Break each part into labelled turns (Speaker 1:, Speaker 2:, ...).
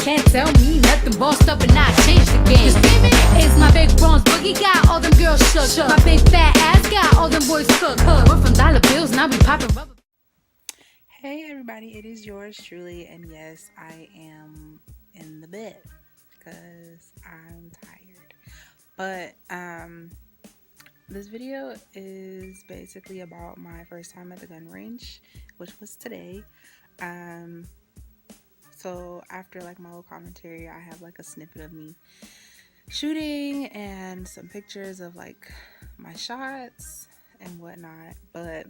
Speaker 1: can't tell me nothing. Bossed up and I changed the game. You screaming? It's my big bronze boogie, got all them girls shook. My big fat ass got all them boys cooked. We're from dollar bills, now we popping rubber.
Speaker 2: Hey everybody, it is yours truly, and yes, I am in the bed because I'm tired. But this video is basically about my first time at the gun range, which was today. So after like my little commentary, I have like a snippet of me shooting and some pictures of like my shots and whatnot. But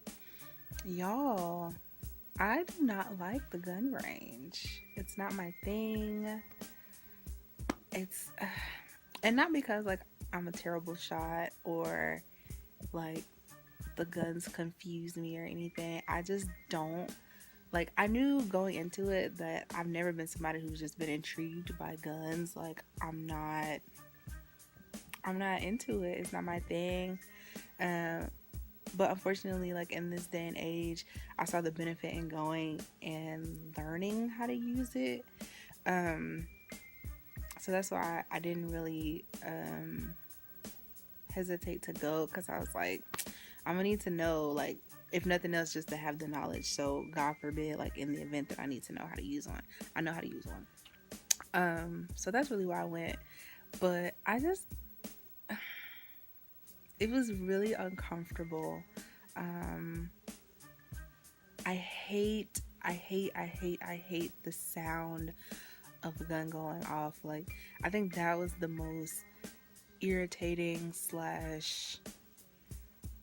Speaker 2: y'all, I do not like the gun range. It's not my thing. It's and not because like I'm a terrible shot or like the guns confuse me or anything. I just don't like. I knew going into it that I've never been somebody who's just been intrigued by guns. Like I'm not into it. It's not my thing. But unfortunately, like in this day and age, I saw the benefit in going and learning how to use it. So that's why I didn't really hesitate to go, because I was like, I'm gonna need to know, like, if nothing else, just to have the knowledge. So God forbid, like in the event that I need to know how to use one, I know how to use one. So that's really why I went. But it was really uncomfortable. I hate the sound of the gun going off. Like, I think that was the most irritating slash,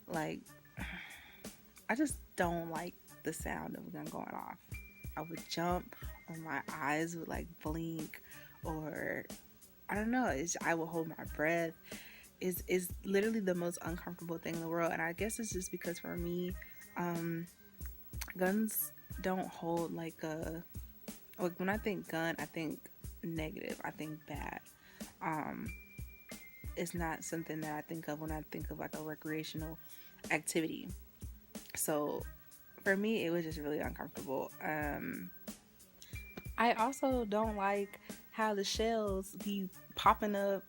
Speaker 2: like, I just don't like the sound of a gun going off. I would jump, or my eyes would like blink, or I don't know, I would hold my breath. Is literally the most uncomfortable thing in the world. And I guess it's just because for me, guns don't hold like when I think gun, I think negative, I think bad. It's not something that I think of when I think of like a recreational activity. So for me, it was just really uncomfortable. I also don't like how the shells be popping up,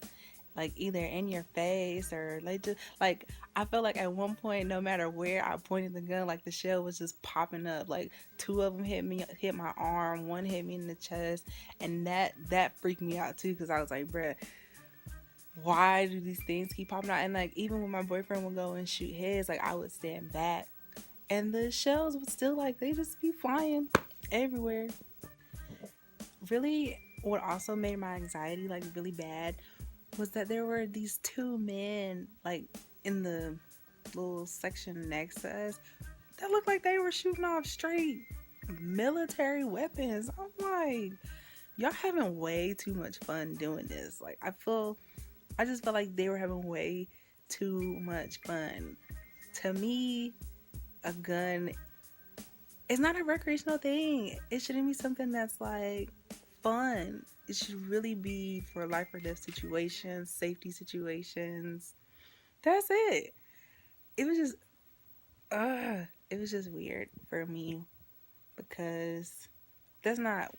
Speaker 2: like either in your face or like just like, I felt like at one point, no matter where I pointed the gun, like the shell was just popping up. Like 2 of them hit my arm, 1 hit me in the chest, and that freaked me out too, because I was like, bruh, why do these things keep popping out? And like even when my boyfriend would go and shoot his, like I would stand back and the shells would still, like, they just be flying everywhere. Really, what also made my anxiety like really bad was that there were these 2 men like in the little section next to us that looked like they were shooting off straight military weapons. I'm like, y'all having way too much fun doing this. Like I just felt like they were having way too much fun. To me, a gun is not a recreational thing. It shouldn't be something that's like fun. It should really be for life or death situations, safety situations. That's it. It was just it was just weird for me, because that's not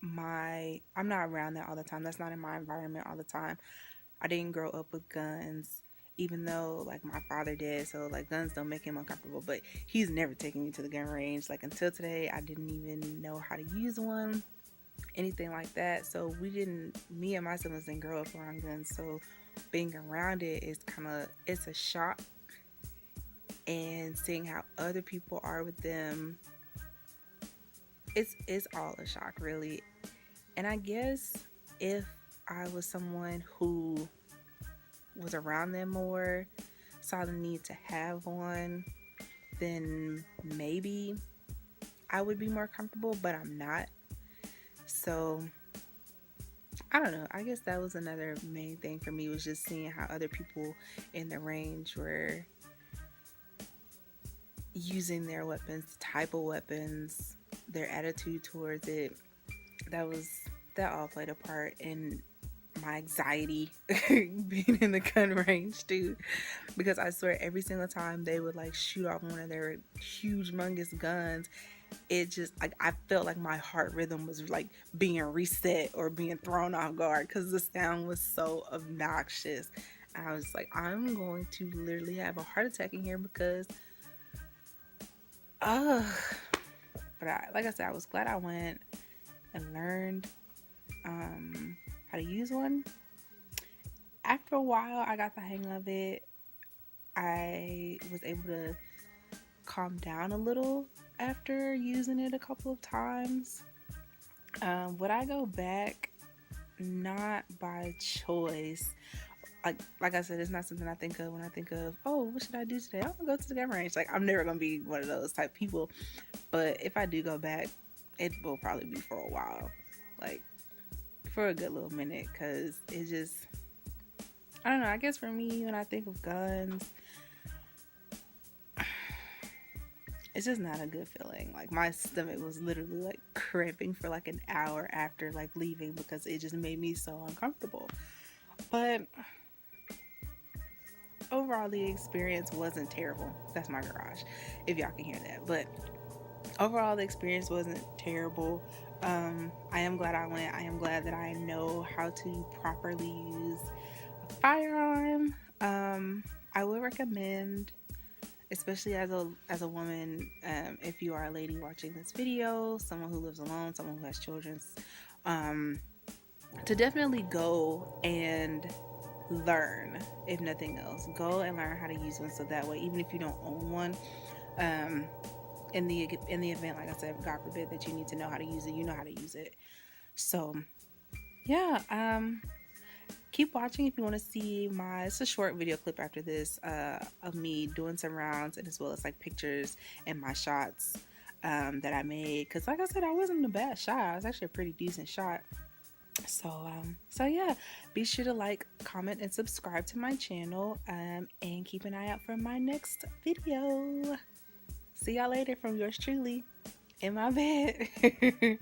Speaker 2: I'm not around that all the time. That's not in my environment all the time. I didn't grow up with guns, even though like my father did. So like guns don't make him uncomfortable, but he's never taken me to the gun range. Like until today, I didn't even know how to use one, anything like that. So me and my siblings didn't grow up around guns. So being around it is it's a shock. And seeing how other people are with them, it's all a shock, really. And I guess if I was someone who was around them more, saw the need to have one, then maybe I would be more comfortable, but I'm not. So I don't know. I guess that was another main thing for me, was just seeing how other people in the range were using their weapons, the type of weapons, their attitude towards it. That all played a part in my anxiety being in the gun range too, because I swear every single time they would like shoot off one of their huge humongous guns, it just like I felt like my heart rhythm was like being reset or being thrown off guard because the sound was so obnoxious. I was like, I'm going to literally have a heart attack in here because, uh, but like I said, I was glad I went and learned how to use one. After a while, I got the hang of it. I was able to calm down a little after using it a couple of times. Would I go back? Not by choice. Like I said, it's not something I think of when I think of, oh, what should I do today? I'm gonna go to the gun range. Like, I'm never gonna be one of those type people. But if I do go back, it will probably be for a while, like for a good little minute, because it just, I don't know. I guess for me, when I think of guns, it's just not a good feeling. Like, my stomach was literally like cramping for like an hour after like leaving because it just made me so uncomfortable. But overall, the experience wasn't terrible. That's my garage, if y'all can hear that. But overall, the experience wasn't terrible. I am glad I went. I am glad that I know how to properly use a firearm. I would recommend, especially as a woman, if you are a lady watching this video, someone who lives alone, someone who has children, to definitely go and learn. If nothing else, go and learn how to use one, so that way, even if you don't own one, in the event, like I said, God forbid, that you need to know how to use it, you know how to use it. So yeah, keep watching if you want to see it's a short video clip after this, of me doing some rounds, and as well as like pictures and my shots that I made, because like I said, I wasn't a bad shot. I was actually a pretty decent shot. So yeah, be sure to like, comment, and subscribe to my channel, and keep an eye out for my next video. See y'all later from yours truly in my bed.